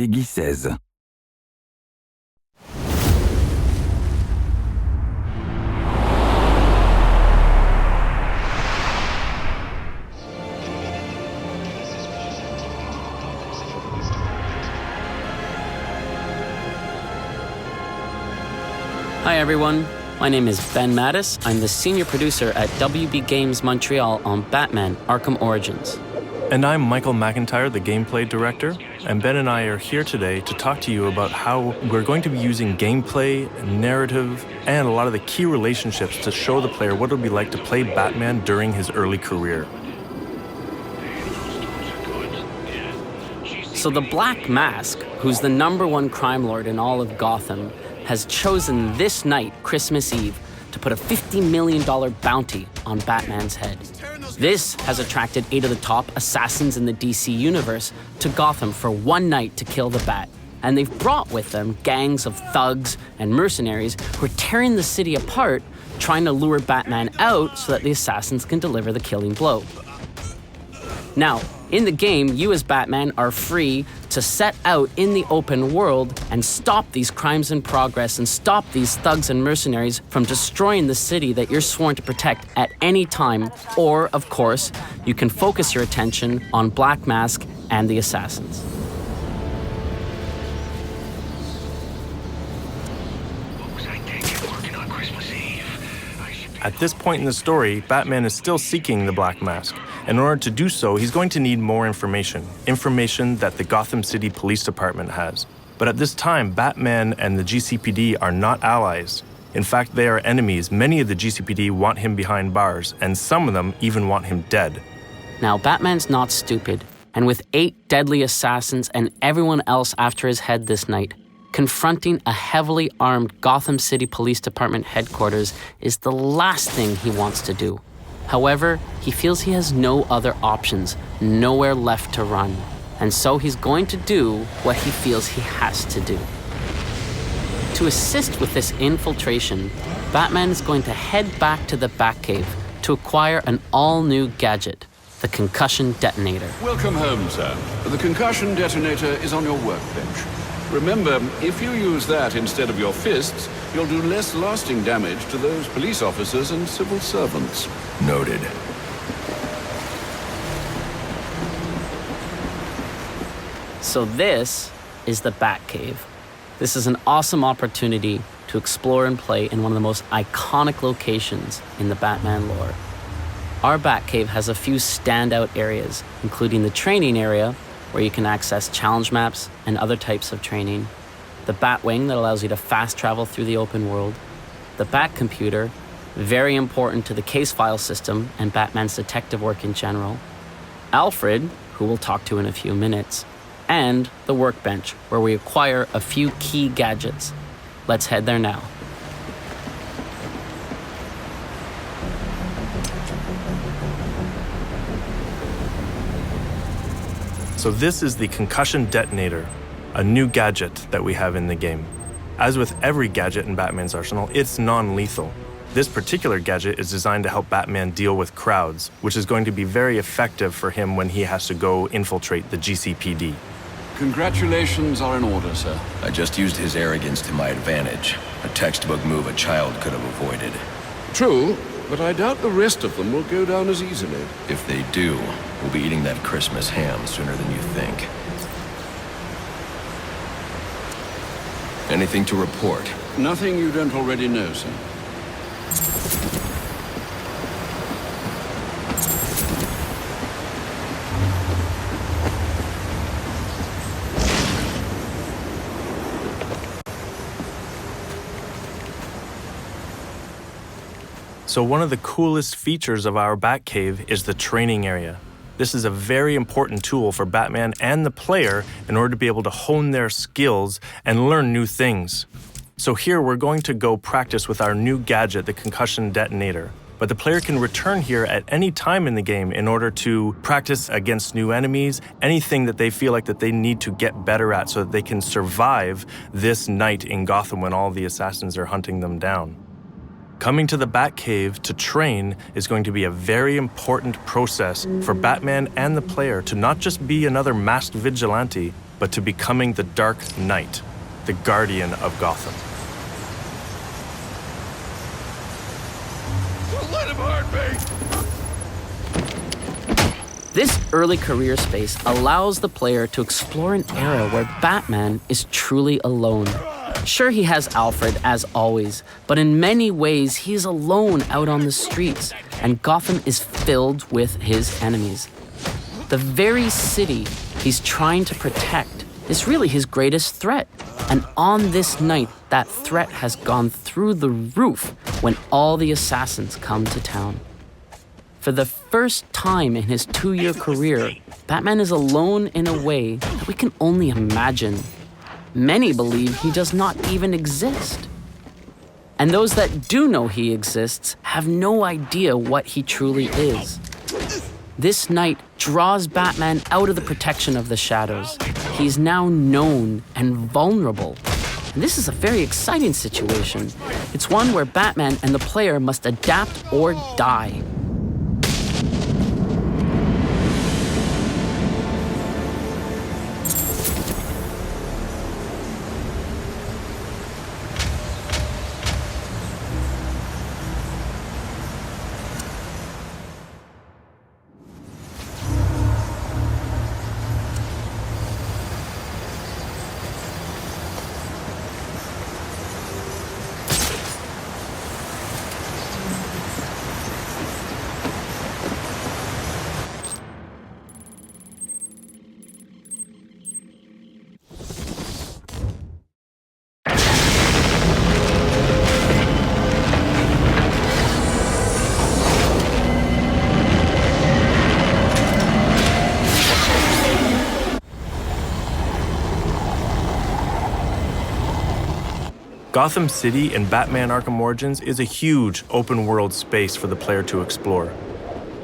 Peggy 16. Hi everyone, my name is Ben Mattis. I'm the senior producer at WB Games Montreal on Batman: Arkham Origins. And I'm Michael McIntyre, the gameplay director, and Ben and I are here today to talk to you about how we're going to be using gameplay, narrative, and a lot of the key relationships to show the player what it would be like to play Batman during his early career. So the Black Mask, who's the #1 crime lord in all of Gotham, has chosen this night, Christmas Eve, to put a $50 million bounty on Batman's head. This has attracted 8 of the top assassins in the DC universe to Gotham for one night to kill the Bat. And they've brought with them gangs of thugs and mercenaries who are tearing the city apart, trying to lure Batman out so that the assassins can deliver the killing blow. Now, in the game, you as Batman are free to set out in the open world and stop these crimes in progress and stop these thugs and mercenaries from destroying the city that you're sworn to protect at any time. Or, of course, you can focus your attention on Black Mask and the assassins. At this point in the story, Batman is still seeking the Black Mask. In order to do so, he's going to need more information that the Gotham City Police Department has. But at this time, Batman and the GCPD are not allies. In fact, they are enemies. Many of the GCPD want him behind bars, and some of them even want him dead. Now, Batman's not stupid, and with 8 deadly assassins and everyone else after his head this night, confronting a heavily armed Gotham City Police Department headquarters is the last thing he wants to do. However, he feels he has no other options, nowhere left to run. And so he's going to do what he feels he has to do. To assist with this infiltration, Batman is going to head back to the Batcave to acquire an all-new gadget, the concussion detonator. Welcome home, sir. The concussion detonator is on your workbench. Remember, if you use that instead of your fists, you'll do less lasting damage to those police officers and civil servants. Noted. So this is the Batcave. This is an awesome opportunity to explore and play in one of the most iconic locations in the Batman lore. Our Batcave has a few standout areas, including the training area, where you can access challenge maps and other types of training, the Batwing that allows you to fast travel through the open world, the Batcomputer, very important to the case file system and Batman's detective work in general, Alfred, who we'll talk to in a few minutes, and the workbench, where we acquire a few key gadgets. Let's head there now. So this is the concussion detonator, a new gadget that we have in the game. As with every gadget in Batman's arsenal, it's non-lethal. This particular gadget is designed to help Batman deal with crowds, which is going to be very effective for him when he has to go infiltrate the GCPD. Congratulations are in order, sir. I just used his arrogance to my advantage. A textbook move a child could have avoided. True, but I doubt the rest of them will go down as easily. If they do, we'll be eating that Christmas ham sooner than you think. Anything to report? Nothing you don't already know, sir. So one of the coolest features of our Batcave is the training area. This is a very important tool for Batman and the player in order to be able to hone their skills and learn new things. So here we're going to go practice with our new gadget, the concussion detonator. But the player can return here at any time in the game in order to practice against new enemies, anything that they feel like that they need to get better at so that they can survive this night in Gotham when all the assassins are hunting them down. Coming to the Batcave to train is going to be a very important process for Batman and the player to not just be another masked vigilante, but to becoming the Dark Knight, the guardian of Gotham. Let him hurt me! This early career space allows the player to explore an era where Batman is truly alone. Sure, he has Alfred, as always, but in many ways, he is alone out on the streets, and Gotham is filled with his enemies. The very city he's trying to protect is really his greatest threat. And on this night, that threat has gone through the roof when all the assassins come to town. For the first time in his 2-year career, Batman is alone in a way that we can only imagine. Many believe he does not even exist. And those that do know he exists have no idea what he truly is. This night draws Batman out of the protection of the shadows. He's now known and vulnerable. And this is a very exciting situation. It's one where Batman and the player must adapt or die. Gotham City in Batman Arkham Origins is a huge open-world space for the player to explore.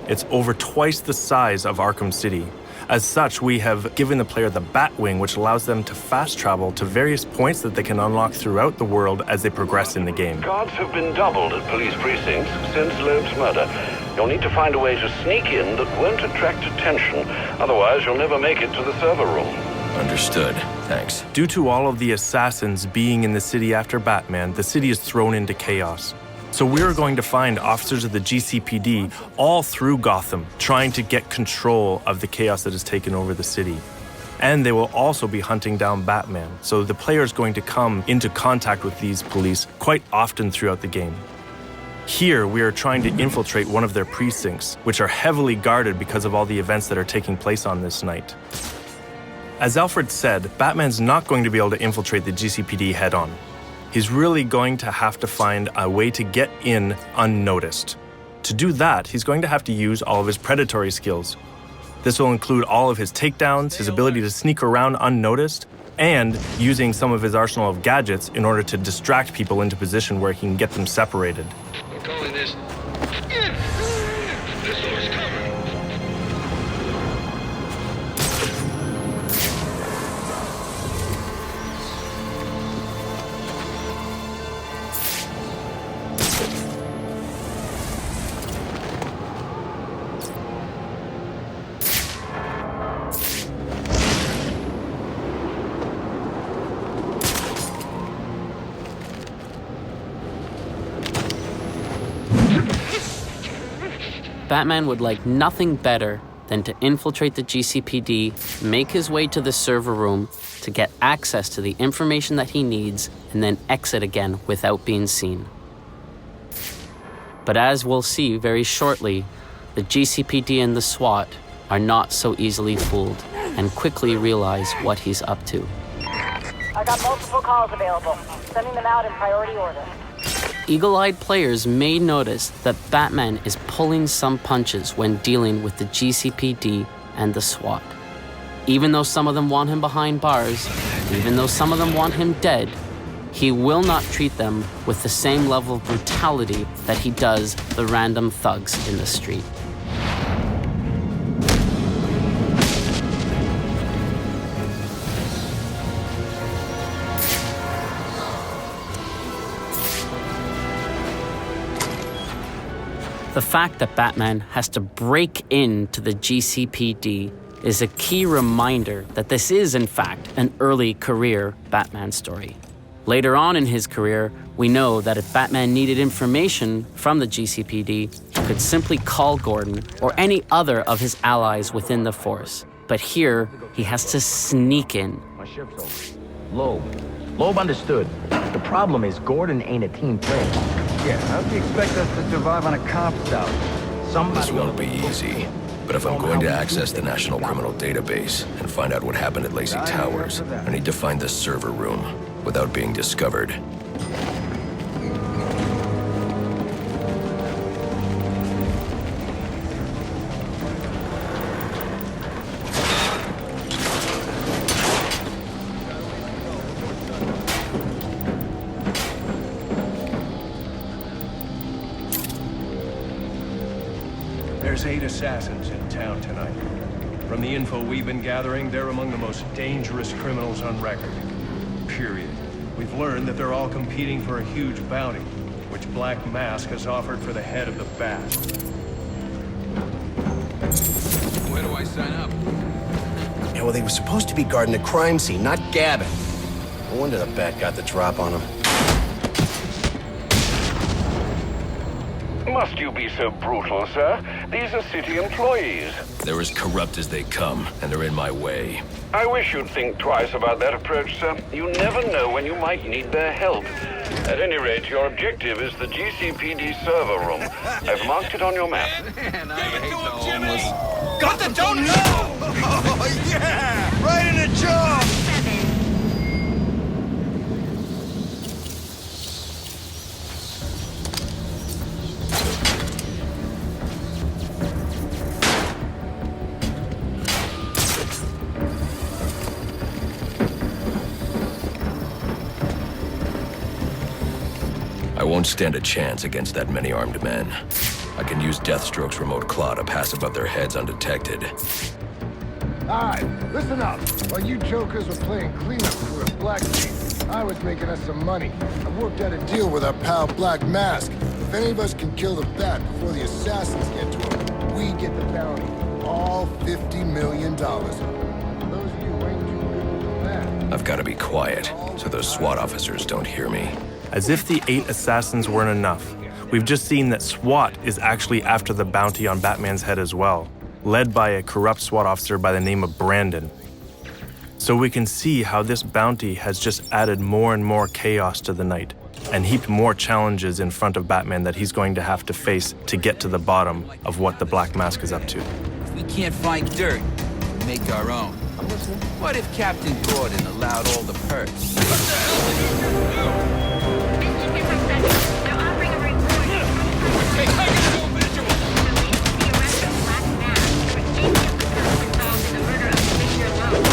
It's over twice the size of Arkham City. As such, we have given the player the Batwing, which allows them to fast travel to various points that they can unlock throughout the world as they progress in the game. Guards have been doubled at police precincts since Loeb's murder. You'll need to find a way to sneak in that won't attract attention. Otherwise, you'll never make it to the server room. Understood. Thanks. Due to all of the assassins being in the city after Batman, the city is thrown into chaos. So we're going to find officers of the GCPD all through Gotham, trying to get control of the chaos that has taken over the city. And they will also be hunting down Batman, so the player is going to come into contact with these police quite often throughout the game. Here, we are trying to infiltrate one of their precincts, which are heavily guarded because of all the events that are taking place on this night. As Alfred said, Batman's not going to be able to infiltrate the GCPD head-on. He's really going to have to find a way to get in unnoticed. To do that, he's going to have to use all of his predatory skills. This will include all of his takedowns, his ability to sneak around unnoticed, and using some of his arsenal of gadgets in order to distract people into position where he can get them separated. I'm calling this. This one's coming. Batman would like nothing better than to infiltrate the GCPD, make his way to the server room to get access to the information that he needs, and then exit again without being seen. But as we'll see very shortly, the GCPD and the SWAT are not so easily fooled and quickly realize what he's up to. I got multiple calls available. Sending them out in priority order. Eagle-eyed players may notice that Batman is pulling some punches when dealing with the GCPD and the SWAT. Even though some of them want him behind bars, even though some of them want him dead, he will not treat them with the same level of brutality that he does the random thugs in the street. The fact that Batman has to break into the GCPD is a key reminder that this is, in fact, an early career Batman story. Later on in his career, we know that if Batman needed information from the GCPD, he could simply call Gordon or any other of his allies within the force. But here, he has to sneak in. My shift's over. Loeb understood. The problem is Gordon ain't a team player. Yeah, how do you expect us to survive on a cop's out? This won't be easy. But if I'm going to access the National Criminal Database and find out what happened at Lacey Towers, I need to find the server room without being discovered. There's 8 assassins in town tonight. From the info we've been gathering, they're among the most dangerous criminals on record. Period. We've learned that they're all competing for a huge bounty, which Black Mask has offered for the head of the Bat. Where do I sign up? Yeah, well, they were supposed to be guarding the crime scene, not gabbing. No wonder the Bat got the drop on them. Must you be so brutal, sir? These are city employees. They're as corrupt as they come, and they're in my way. I wish you'd think twice about that approach, sir. You never know when you might need their help. At any rate, your objective is the GCPD server room. I've marked it on your map. Man, I hate the homeless. Got the donut! Oh, yeah! Right in the jaw! I won't stand a chance against that many armed men. I can use Deathstroke's remote claw to pass above their heads undetected. Alright, listen up. While you jokers were playing cleanup crew at Blackgate, I was making us some money. I worked out a deal with our pal Black Mask. If any of us can kill the Bat before the assassins get to him, we get the bounty. All $50 million. Those of you who ain't too good with the Bat. I've got to be quiet, so those SWAT officers don't hear me. As if the 8 assassins weren't enough, we've just seen that SWAT is actually after the bounty on Batman's head as well, led by a corrupt SWAT officer by the name of Brandon. So we can see how this bounty has just added more and more chaos to the night, and heaped more challenges in front of Batman that he's going to have to face to get to the bottom of what the Black Mask is up to. If we can't find dirt, we make our own. What if Captain Gordon allowed all the perks? What the hell did you do? They're offering a reward. Hey, I can do a visual! The arrest of Black Mask for any of the girls involved in the murder of Commissioner Loeb.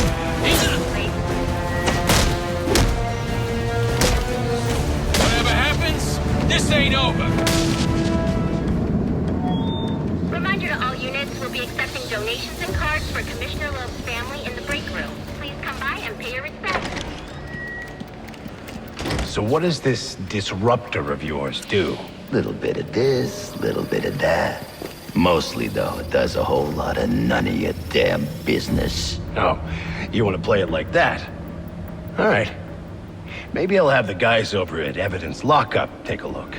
Whatever happens, this ain't over. Reminder to all units, we'll be accepting donations and cards for Commissioner Loeb's family in the break room. Please come by and pay your respects. So what does this disruptor of yours do? Little bit of this, little bit of that. Mostly, though, it does a whole lot of none of your damn business. Oh, you want to play it like that? All right. Maybe I'll have the guys over at Evidence Lockup take a look.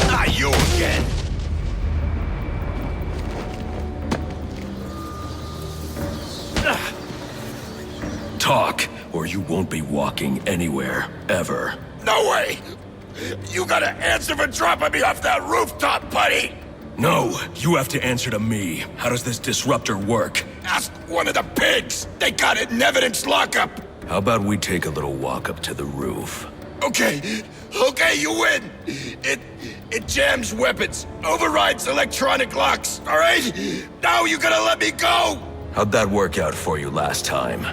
Ah, you again! Talk, or you won't be walking anywhere, ever. No way! You gotta answer for dropping me off that rooftop, buddy! No, you have to answer to me. How does this disruptor work? Ask one of the pigs! They got it in Evidence Lockup! How about we take a little walk up to the roof? Okay, you win! It jams weapons, overrides electronic locks, alright? Now you gotta let me go! How'd that work out for you last time?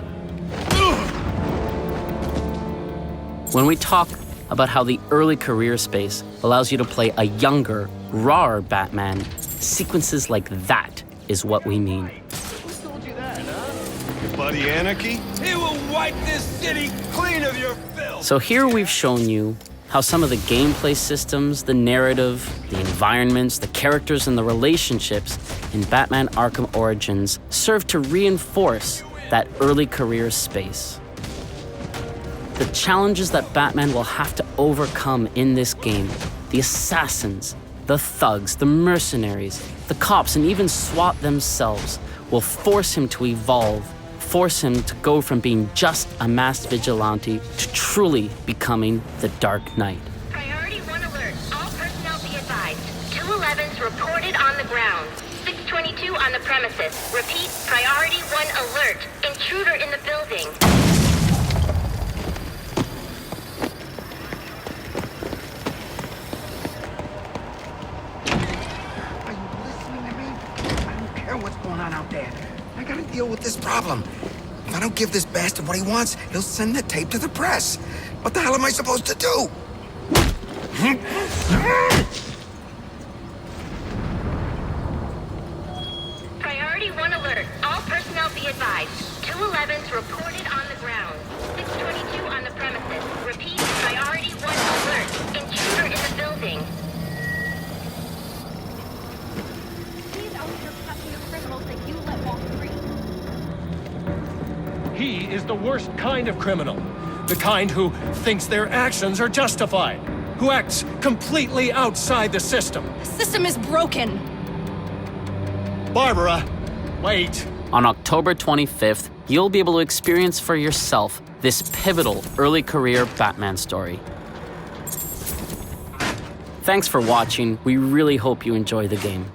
When we talk about how the early career space allows you to play a younger, rawer Batman, sequences like that is what we mean. Who told you that, huh? Your buddy Anarchy? He will wipe this city clean of your filth! So here we've shown you how some of the gameplay systems, the narrative, the environments, the characters, and the relationships in Batman Arkham Origins serve to reinforce that early career space. The challenges that Batman will have to overcome in this game, the assassins, the thugs, the mercenaries, the cops, and even SWAT themselves will force him to evolve, force him to go from being just a masked vigilante to truly becoming the Dark Knight. Priority 1 alert. All personnel be advised. 211's reported on the ground. 622 on the premises. Repeat, priority 1 alert. Intruder in the building. Are you listening to me? I don't care what's going on out there. I gotta deal with this problem. If I don't give this bastard what he wants, he'll send the tape to the press. What the hell am I supposed to do? Priority 1 alert. All personnel be advised. 211's reported on the ground. 622 on the premises. Repeat, priority 1 alert. Intruder in the building. He's out here catching the criminals that you let walk free. He is the worst kind of criminal. The kind who thinks their actions are justified. Who acts completely outside the system. The system is broken. Barbara, wait. On October 25th, you'll be able to experience for yourself this pivotal early career Batman story. Thanks for watching. We really hope you enjoy the game.